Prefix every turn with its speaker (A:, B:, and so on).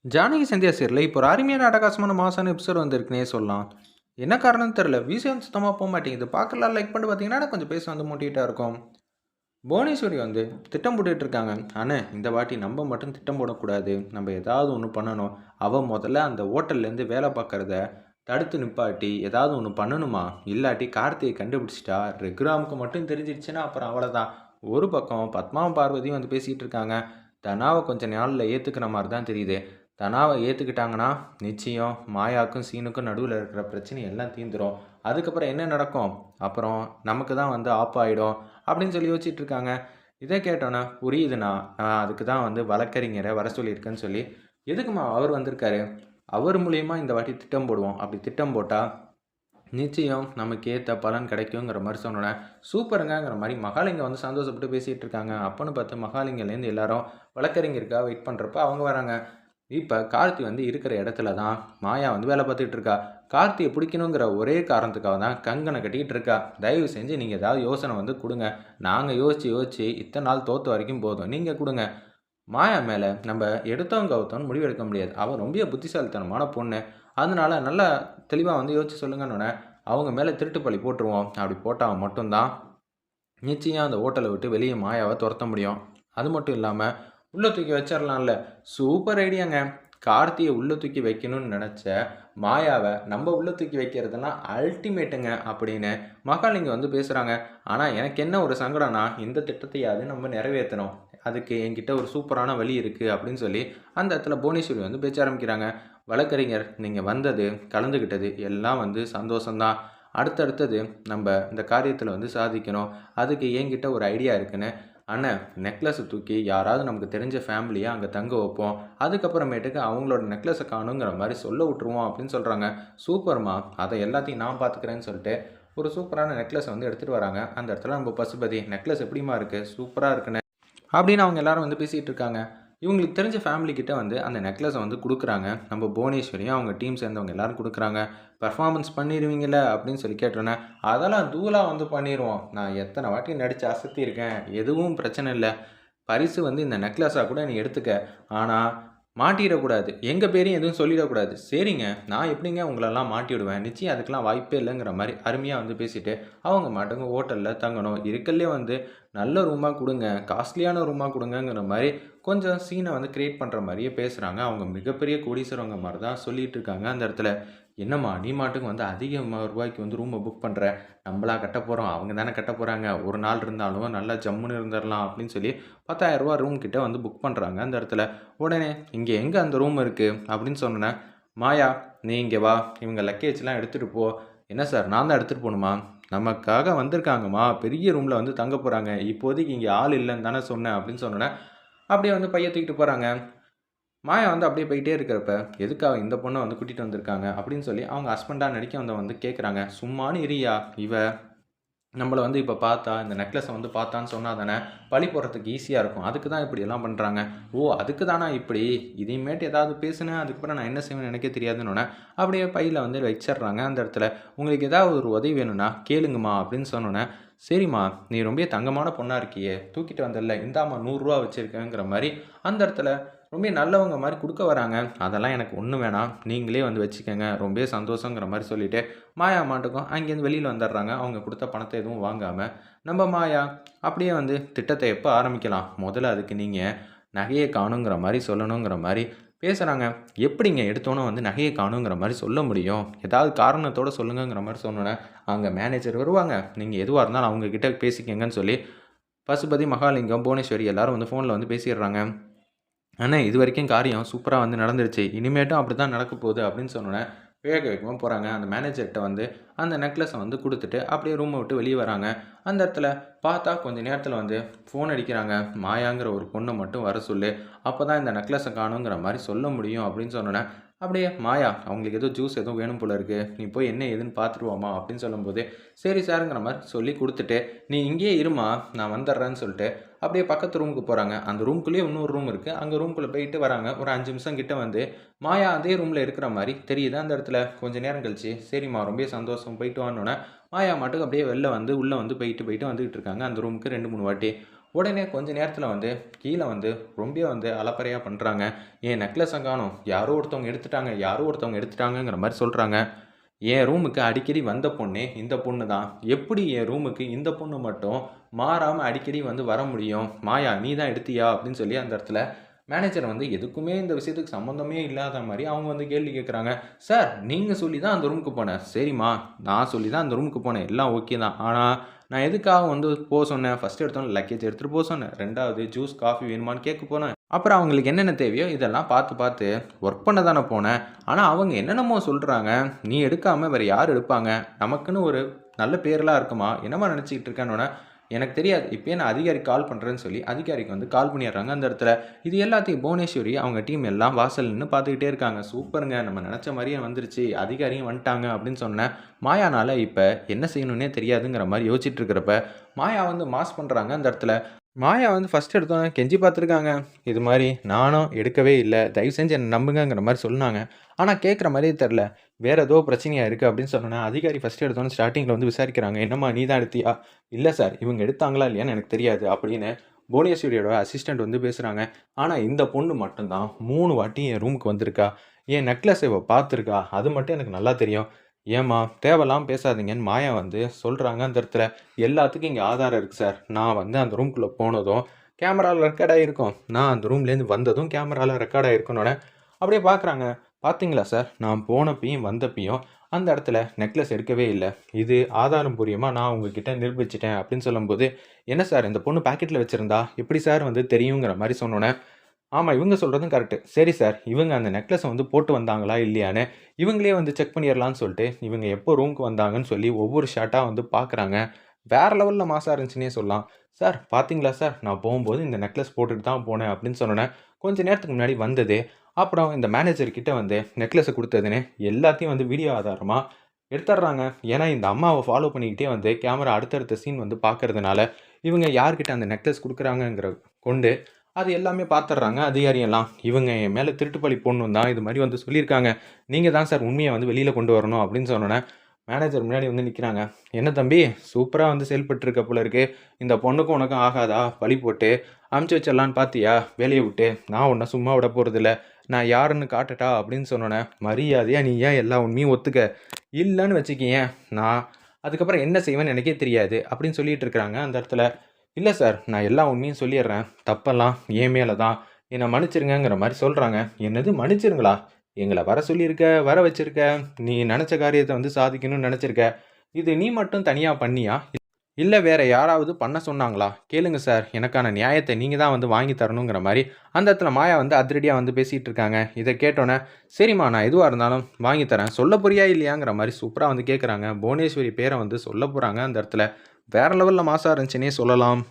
A: ஜானகி சந்தியா சீரியல்ல இப்போ ஒரு அருமையான அட்டகாசமான மாசான எபிசோட் வந்திருக்குன்னே சொல்லலாம். என்ன காரணம்னு தெரியல. விஷயம் சுத்தமா போமாட்டேங்குது. பார்க்கலாம் லைக் பண்ணிட்டு பார்த்தீங்கன்னா, கொஞ்சம் பேச வந்து மோட்டிவேட்டா இருக்கும். புவனேஸ்வரி வந்து திட்டம் போட்டுட்டு இருக்காங்க. "அண்ணே, இந்த வாட்டி நம்ம மட்டும் திட்டம் போடக்கூடாது. நம்ம ஏதாவது ஒண்ணு பண்ணணும். அவ முதல்ல அந்த ஹோட்டல்லேருந்து வேலை பார்க்கறத தடுத்து நிப்பாட்டி, ஏதாவது ஒண்ணு பண்ணணுமா? இல்லாட்டி கார்த்தியை கண்டுபிடிச்சிட்டா, ரகுராமுக்கு மட்டும் தெரிஞ்சிடுச்சுன்னா அப்புறம் அவ்வளதான்." ஒரு பக்கம் பத்மாவும் பார்வதியும் வந்து பேசிட்டு இருக்காங்க. தனாவ கொஞ்ச நாள்ல ஏத்துக்கிற மாரி தான் தெரியுது. தனாவ ஏத்துக்கிட்டாங்கன்னா, நிச்சயம் மாயாவுக்கும், சீனுக்கும் நடுவுல இருக்கிற பிரச்சனை எல்லாம் தீந்துரும். அதுக்கப்புறம் என்ன நடக்கும்? அப்புறம் நமக்கு தான் வந்து ஆப்பாயிடும். அப்படின்னு சொல்லி யோசிச்சுட்டு இருக்காங்க. இத கேட்டோன்னே, புரியுதுண்ணா. நான் அதுக்கு தான் வந்து வழக்கறிஞர வர சொல்லியிருக்கேன்னு சொல்லி, எதுக்கும்மா அவர் வந்திருக்காரு? அவர் மூலியமா இந்த வாட்டி திட்டம் போடுவோம். அப்படி திட்டம் போட்டா, நிச்சயம் நமக்கு ஏத்த பலன் கிடைக்குங்கிற மாரி சொன்னோனே, சூப்பருங்கங்கிற மாரி மகாலிங்கம் வந்து சந்தோஷப்பட்டு பேசிட்டு இருக்காங்க. அப்பன்னு பார்த்து மகாலிங்கலேருந்து எல்லாரும் வழக்கறிஞருக்காக வெயிட் பண்றப்ப அவங்க வராங்க. இப்ப கார்த்தி வந்து இருக்கிற இடத்துல தான் மாயா வந்து வேலை பார்த்துட்டு இருக்கா. கார்த்திய பிடிக்கணுங்கிற ஒரே காரணத்துக்காக தான் கங்கன கட்டிக்கிட்டு இருக்கா. தயவு செஞ்சு நீங்க ஏதாவது யோசனை வந்து குடுங்க. நாங்க யோசிச்சு யோசிச்சு இத்தன நாள் தோத்த வரைக்கும் போதும். நீங்க குடுங்க. மாயா மேல நம்ப எடுத்தோம் கவுத்தோம்ன்னு முடிவெடுக்க முடியாது. அவ ரொம்ப புத்திசாலித்தனமான பொண்ணு. அதனால நல்லா தெளிவா வந்து யோசிச்சு சொல்லுங்கன்னோனே, அவங்க மேல திருட்டு பழி போட்டுருவோம். அப்படி போட்டா மட்டும் தான் நிச்சயம் அந்த ஹோட்டல விட்டு வெளிய மாயாவ தொரத்த முடியும். அது மட்டும் இல்லாம, உள்ள தூக்கி வச்சிரலாம்ல. சூப்பர் ஐடியாங்க. கார்த்திய உள்ள தூக்கி வைக்கணும்னு நெனச்ச மாயாவ நம்ப உள்ள தூக்கி வைக்கிறதெல்லாம் அல்டிமேட்டுங்க அப்படின்னு மகாலிங்கம் வந்து பேசுறாங்க. ஆனா எனக்கு என்ன ஒரு சங்கடம்னா, இந்த திட்டத்தையாவது நம்ம நிறைவேத்தணும். அதுக்கு என்கிட்ட ஒரு சூப்பரான வழி இருக்கு அப்படின்னு சொல்லி, அந்த இடத்துல புவனேஸ்வரி வந்து பேச ஆரம்பிக்கிறாங்க. வழக்கறிஞர் நீங்க வந்தது, கலந்துக்கிட்டது எல்லாம் வந்து சந்தோஷம் தான். அடுத்தடுத்தது நம்ப இந்த காரியத்தில வந்து சாதிக்கணும். அதுக்கு என்கிட்ட ஒரு ஐடியா இருக்குன்னு, "அண்ணன் நெக்லஸ தூக்கி யாராவது நமக்கு தெரிஞ்ச ஃபேமிலிய அங்க தங்க வைப்போம். அதுக்கப்புறமேட்டுக்கு அவங்களோட நெக்லஸ காணோங்கிற மாரி சொல்ல விட்டுருவோம்." அப்படின்னு சொல்றாங்க. "சூப்பர்மா! அத எல்லாத்தையும் நான் பார்த்துக்கிறேன்னு" சொல்லிட்டு, ஒரு சூப்பரான நெக்லஸ வந்து எடுத்துட்டு வராங்க. அந்த இடத்துல நம்ம பசுபதி, "நெக்லஸ் எப்படிம்மா இருக்கு? சூப்பரா இருக்குண்ணே." அப்படின்னு அவங்க எல்லாரும் வந்து பேசிட்டு இருக்காங்க. இவங்களுக்கு தெரிஞ்ச ஃபேமிலி கிட்ட வந்து அந்த நெக்லஸ வந்து குடுக்குறாங்க. நம்ம புவனேஸ்வரியும், அவங்க டீம் சேர்ந்தவங்க எல்லாரும் குடுக்குறாங்க. "பெர்ஃபார்மன்ஸ் பண்ணிருவீங்கல்ல?" அப்படின்னு சொல்லி கேட்டோனே, "அதெல்லாம் தூளா வந்து பண்ணிருவோம். நான் எத்தன வாட்டி நடிச்சு அசத்தியிருக்கேன். எதுவும் பிரச்சனை இல்ல. பரிசு வந்து இந்த நெக்லஸா கூட நீ எடுத்துக்க. ஆனா மாட்டிறக்கூடாது. எங்க பேரையும் எதுவும் சொல்லிடக்கூடாது." "சரிங்க. நான் எப்படிங்க உங்களலாம் மாட்டி விடுவேன்? நிச்சயம் அதுக்கெல்லாம் வாய்ப்பே இல்லங்கிற" மாரி அருமையா வந்து பேசிட்டு, அவங்க பாட்டுக்கு ஹோட்டல்ல தங்கணும். இருக்கறதுலயே வந்து நல்ல ரூமா குடுங்க. காஸ்ட்லியான ரூமா குடுங்கங்கிற மாரி கொஞ்சம் சீன வந்து கிரியேட் பண்ற மாரியே பேசுறாங்க. அவங்க மிகப்பெரிய கோடீஸ்வரங்க மாரி தான் சொல்லிட்டு இருக்காங்க அந்த இடத்துல. "என்னம்மா நீ மாட்டுக்கு வந்து அதிகமா ரூபாய்க்கு வந்து ரூம புக் பண்ற? நம்பளா கட்டப்போறோம். அவங்க தானே கட்டப்போறாங்க. ஒரு நாள் இருந்தாலும் நல்லா ஜம்முன்னு இருந்துறலாம்." அப்படின்னு சொல்லி ரூ. 10,000 ரூம் கிட்ட வந்து புக் பண்றாங்க அந்த இடத்துல. உடனே "இங்க எங்க அந்த ரூம் இருக்கு?" அப்படின்னு சொன்னோனே, "மாயா நீ இங்க வா. இவங்க லக்கேஜ்லாம் எடுத்துட்டு போ." "என்ன சார் நான் தான் எடுத்துட்டு போணுமா?" "நமக்காக வந்திருக்காங்கம்மா. பெரிய ரூம்ல வந்து தங்க போறாங்க. இப்போதைக்கு இங்க ஆள் இல்லன்னு தானே சொன்னேன்." அப்படின்னு சொன்னோனே, அப்படியே வந்து பைய தூக்கிட்டு போறாங்க. மாயா வந்து அப்படியே போயிட்டே இருக்கிறப்ப, "எதுக்காக இந்த பொண்ண வந்து கூட்டிட்டு வந்திருக்காங்க?" அப்படின்னு சொல்லி அவங்க ஹஸ்பண்டா நடிக்க வந்தவங்க வந்து கேட்குறாங்க. "சும்மானு இருயா. இவ நம்மள வந்து இப்ப பார்த்தா, இந்த நெக்லஸ வந்து பார்த்தான்னு சொன்னா தானே, பழி போடுறதுக்கு ஈஸியா இருக்கும். அதுக்கு தான் இப்படியெல்லாம் பண்றாங்க." "ஓ! அதுக்கு தானா இப்படி? இனிமேட்டு ஏதாவது பேசுனேன், அதுக்கப்புறம் நான் என்ன செய்வேன்னு எனக்கே தெரியாதுன்னோனே, அப்படியே பையில வந்து வச்சிடுறாங்க அந்த இடத்துல. "உங்களுக்கு ஏதாவது ஒரு உதவி வேணும்னா கேளுங்கம்மா" அப்படின்னு சொன்னோனே, "சரிம்மா, நீ ரொம்ப தங்கமான பொண்ணா இருக்கியே, தூக்கிட்டு வந்தல்ல, இந்தாம்மா ரூ. 100 வச்சிருக்கேங்கிற" மாரி அந்த இடத்துல ரொம்ப நல்லவங்க மாரி குடுக்க வராங்க. "அதெல்லாம் எனக்கு ஒண்ணும் வேணாம். நீங்களே வந்து வச்சுக்கங்க. ரொம்பவே சந்தோஷங்கிற" மாரி சொல்லிட்டு, மாயா மாட்டுக்கும் அங்கேருந்து வெளியில வந்துடுறாங்க. அவங்க குடுத்த பணத்த எதுவும் வாங்காம. நம்ம மாயா அப்படியே வந்து திட்டத்த எப்ப ஆரம்பிக்கலாம்? முதல்ல அதுக்கு நீங்க நகைய காணோங்கிற மாரி சொல்லணுங்கிற மாரி பேசுறாங்க. எப்படிங்க எடுத்தோனே வந்து நகைய காணோங்கிற மாரி சொல்ல முடியும்? ஏதாவது காரணத்தோட சொல்லுங்கங்கிற மாரி சொன்னோனே, அங்க மேனேஜர் வருவாங்க. நீங்க எதுவா இருந்தாலும் அவங்க கிட்ட பேசிக்கங்கன்னு சொல்லி, பசுபதி, மகாலிங்கம், புவனேஸ்வரி எல்லாரும் வந்து ஃபோன்ல வந்து பேசிடுறாங்க. "அண்ணே இதுவரைக்கும் காரியம் சூப்பரா வந்து நடந்துருச்சு. இனிமேட்டும் அப்படித்தான் நடக்கப் போகுது." அப்படின்னு சொன்னோனே, வேக வேகமா போறாங்க. அந்த மேனேஜர்ட்ட வந்து அந்த நெக்லஸ வந்து குடுத்துட்டு, அப்படியே ரூம விட்டு வெளிய வராங்க. அந்த இடத்துல பார்த்தா கொஞ்ச நேரத்துல வந்து ஃபோன் அடிக்கிறாங்க. "மாயாங்கிற ஒரு பொண்ண மட்டும் வர சொல்லு. அப்பதான் இந்த நெக்லஸ காணோங்கிற மாரி சொல்ல முடியும்." அப்படின்னு சொன்னோனே, அப்படியே "மாயா அவங்களுக்கு ஏதோ ஜூஸ் ஏதோ வேணும் போல இருக்கு. நீ போய் என்ன ஏதுன்னு பார்த்துட்டு வாம்மா." அப்படின்னு சொல்லும்போது, "சரி சார்ங்கிற" மாரி சொல்லி குடுத்துட்டு, "நீ இங்கேயே இரும்மா, நான் வந்துர்றேன்னு" சொல்லிட்டு, அப்படியே பக்கத்து ரூமுக்கு போறாங்க. அந்த ரூம்குள்ளேயே இன்னொரு ரூம் இருக்கு. அங்க ரூம்குள்ள போயிட்டு வராங்க. ஒரு 5 நிமிஷம் கிட்ட வந்து, மாயா அதே ரூம்ல இருக்கிற மாரி தெரியுது அந்த இடத்துல. கொஞ்ச நேரம் கழிச்சு, "சரிம்மா ரொம்பவே சந்தோஷம் போயிட்டு வான்னோனே" மாயா மாட்டுக்கு அப்படியே வெளில வந்து, உள்ள வந்து போயிட்டு போயிட்டு வந்துகிட்டு இருக்காங்க. அந்த ரூமுக்கு 2, 3 வாட்டி. உடனே கொஞ்ச நேரத்தில் வந்து கீழே வந்து ரொம்ப வந்து அலப்பறையாக பண்ணுறாங்க. என் நெக்லஸை காணோம், யாரோ ஒருத்தவங்க எடுத்துட்டாங்க, யாரோ ஒருத்தவங்க எடுத்துட்டாங்கங்கிற மாதிரி சொல்கிறாங்க. என் ரூமுக்கு அடிக்கடி வந்த பொண்ணே இந்த பொண்ணு தான். எப்படி என் ரூமுக்கு இந்த பொண்ணு மட்டும் மாறாமல் அடிக்கடி வந்து வர முடியும்? மாயா நீ தான் எடுத்தியா அப்படின்னு சொல்லி அந்த இடத்துல மேனேஜர் வந்து எதுக்குமே இந்த விஷயத்துக்கு சம்மந்தமே இல்லாத மாதிரி அவங்க வந்து கேள்வி கேட்குறாங்க. சார் நீங்கள் சொல்லி தான் அந்த ரூமுக்கு போனேன். சரிம்மா, நான் சொல்லி தான் அந்த ரூமுக்கு போனேன், எல்லாம் ஓகே தான். ஆனால் நான் எதுக்காக வந்து போக சொன்னேன்? ஃபஸ்ட்டு எடுத்தோன்னே லக்கேஜ் எடுத்துகிட்டு போக சொன்னேன். 2வது ஜூஸ் காஃபி வேணுமான்னு கேட்க போனேன். அப்புறம் அவங்களுக்கு என்னென்ன தேவையோ இதெல்லாம் பார்த்து பார்த்து ஒர்க் பண்ண தானே போனேன். ஆனால் அவங்க என்னென்னமோ சொல்கிறாங்க. நீ எடுக்காமல் வேறு யார் எடுப்பாங்க? நமக்குன்னு ஒரு நல்ல பேரெலாம் இருக்குமா? என்னம்மா நினச்சிக்கிட்டு இருக்கேன்னொன்னே, எனக்கு தெரியாது, இப்போயே நான் அதிகாரிக்கு கால் பண்ணுறேன்னு சொல்லி அதிகாரிக்கு வந்து கால் பண்ணிடுறாங்க அந்த இடத்துல. இது எல்லாத்தையும் புவனேஸ்வரி அவங்க டீம் எல்லாம் வாசல் நின்று பார்த்துக்கிட்டே இருக்காங்க. சூப்பருங்க, நம்ம நினச்ச மாதிரியே வந்துருச்சு, அதிகாரியும் வந்துட்டாங்க அப்படின்னு சொன்னேன். மாயானால் இப்போ என்ன செய்யணுன்னே தெரியாதுங்கிற மாதிரி யோசிச்சுட்டு இருக்கிறப்ப மாயா வந்து மாஸ் பண்ணுறாங்க அந்த இடத்துல. மாயா வந்து ஃபஸ்ட் எடுத்தோன்னே கெஞ்சி பார்த்துருக்காங்க. இது மாதிரி நானும் எடுக்கவே இல்லை, தயவு செஞ்சு என்னை நம்புங்கங்கிற மாதிரி சொன்னாங்க. ஆனால் கேட்குற மாதிரியே தெரில. வேறு ஏதோ பிரச்சனையாக இருக்குது அப்படின்னு சொன்னோன்னே அதிகாரி ஃபஸ்ட்டு எடுத்தோன்னே ஸ்டார்டிங்கில் வந்து விசாரிக்கிறாங்க. என்னம்மா நீ தான் எடுத்தியா? இல்லை சார், இவங்க எடுத்தாங்களா இல்லையான்னு எனக்கு தெரியாது அப்படின்னு புவனேஸ்வரியோட அசிஸ்டண்ட் வந்து பேசுகிறாங்க. ஆனால் இந்த பொண்ணு மட்டும்தான் 3 வாட்டி என் ரூமுக்கு வந்திருக்கா. என் நெக்லஸ் இவ பார்த்துருக்கா, அது மட்டும் எனக்கு நல்லா தெரியும். ஏம்மா தேவையில்லாமல் பேசாதீங்கன்னு மாயா வந்து சொல்கிறாங்க அந்த இடத்துல. எல்லாத்துக்கும் இங்கே ஆதாரம் இருக்குது சார். நான் வந்து அந்த ரூம்குள்ளே போனதும் கேமராவில் ரெக்கார்ட் ஆகிருக்கும், நான் அந்த ரூம்லேருந்து வந்ததும் கேமராவில் ரெக்கார்ட் ஆகிருக்குன்னொன்னே அப்படியே பார்க்குறாங்க. பார்த்தீங்களா சார், நான் போனப்பையும் வந்தப்பையும் அந்த இடத்துல நெக்லஸ் எடுக்கவே இல்லை, இது ஆதாரம் பூர்வமாக நான் உங்ககிட்ட நிரூபிச்சிட்டேன் அப்படின்னு சொல்லும்போது, என்ன சார் இந்த பொண்ணு பாக்கெட்டில் வச்சுருந்தா எப்படி சார் வந்து தெரியுங்கிற மாதிரி சொன்னோன்னே, ஆமாம் இவங்க சொல்கிறதும் கரெக்டு. சரி சார், இவங்க அந்த நெக்லஸை வந்து போட்டு வந்தாங்களா இல்லையான்னு இவங்களே வந்து செக் பண்ணிடலான்னு சொல்லிட்டு இவங்க எப்போ ரூமுக்கு வந்தாங்கன்னு சொல்லி ஒவ்வொரு ஷாட்டாக வந்து பார்க்குறாங்க. வேறு லெவலில் மாசாக இருந்துச்சுன்னே சொல்லலாம். சார் பார்த்தீங்களா சார், நான் போகும்போது இந்த நெக்லஸ் போட்டுட்டு தான் போனேன் அப்படின்னு சொன்னோன்னே, கொஞ்சம் நேரத்துக்கு முன்னாடி வந்தது, அப்புறம் இந்த மேனேஜர் கிட்ட வந்து நெக்லஸை கொடுத்ததுன்னு எல்லாத்தையும் வந்து வீடியோ ஆதாரமாக எடுத்துடுறாங்க. ஏன்னா இந்த அம்மாவை ஃபாலோ பண்ணிக்கிட்டே வந்து கேமரா அடுத்தடுத்த சீன் வந்து பார்க்கறதுனால இவங்க யார்கிட்ட அந்த நெக்லஸ் கொடுக்குறாங்கங்கிற கொண்டு அது எல்லாமே பார்த்துடுறாங்க அதிகாரியெல்லாம். இவங்க என் மேலே திருட்டு பழி போடணும் தான் இது மாதிரி வந்து சொல்லியிருக்காங்க. நீங்கள் தான் சார் உண்மையை வந்து வெளியில் கொண்டு வரணும் அப்படின்னு சொன்னோன்னே மேனேஜர் முன்னாடி வந்து நிற்கிறாங்க. என்ன தம்பி, சூப்பராக வந்து செயல்பட்டுருக்க போல இருக்கு. இந்த பொண்ணுக்கும் உனக்கும் ஆகாதா? பழி போட்டு அமுச்சு வச்சிடலான்னு பார்த்தியா வேலையை விட்டு? நான் உன்னை சும்மா விட போகிறதில்ல, நான் யாருன்னு காட்டட்டா அப்படின்னு சொன்னோன்னே, மரியாதையாக நீ ஏன் எல்லா உண்மையும் ஒத்துக்க, இல்லைன்னு வச்சுக்கியேன் நான் அதுக்கப்புறம் என்ன செய்வேன்னு எனக்கே தெரியாது அப்படின்னு சொல்லிட்டு இருக்கிறாங்க அந்த இடத்துல. இல்லை சார், நான் எல்லா உண்மையும் சொல்லிடுறேன், தப்பெல்லாம் என் மேலே தான், என்னை மன்னிச்சிருங்கிற மாதிரி சொல்கிறாங்க. என்னது மன்னிச்சிருங்களா? எங்களை வர சொல்லியிருக்க, வர வச்சிருக்க, நீ நினச்ச காரியத்தை வந்து சாதிக்கணும்னு நினச்சிருக்க, இது நீ மட்டும் தனியாக பண்ணியா இல்லை வேறு யாராவது பண்ண சொன்னாங்களா? கேளுங்க சார், எனக்கான நியாயத்தை நீங்கள் தான் வந்து வாங்கி தரணுங்கிற மாதிரி அந்த இடத்துல மாயா வந்து அதிரடியாக வந்து பேசிகிட்டு இருக்காங்க. இதை கேட்டோன்னே, சரிம்மா நான் எதுவாக இருந்தாலும் வாங்கி தரேன், சொல்ல போறியா இல்லையாங்கிற மாதிரி சூப்பராக வந்து கேட்குறாங்க. புவனேஸ்வரி பேரை வந்து சொல்ல போகிறாங்க அந்த இடத்துல. வேறு லெவலில் மாசாக இருந்துச்சுன்னே சொல்லலாம்.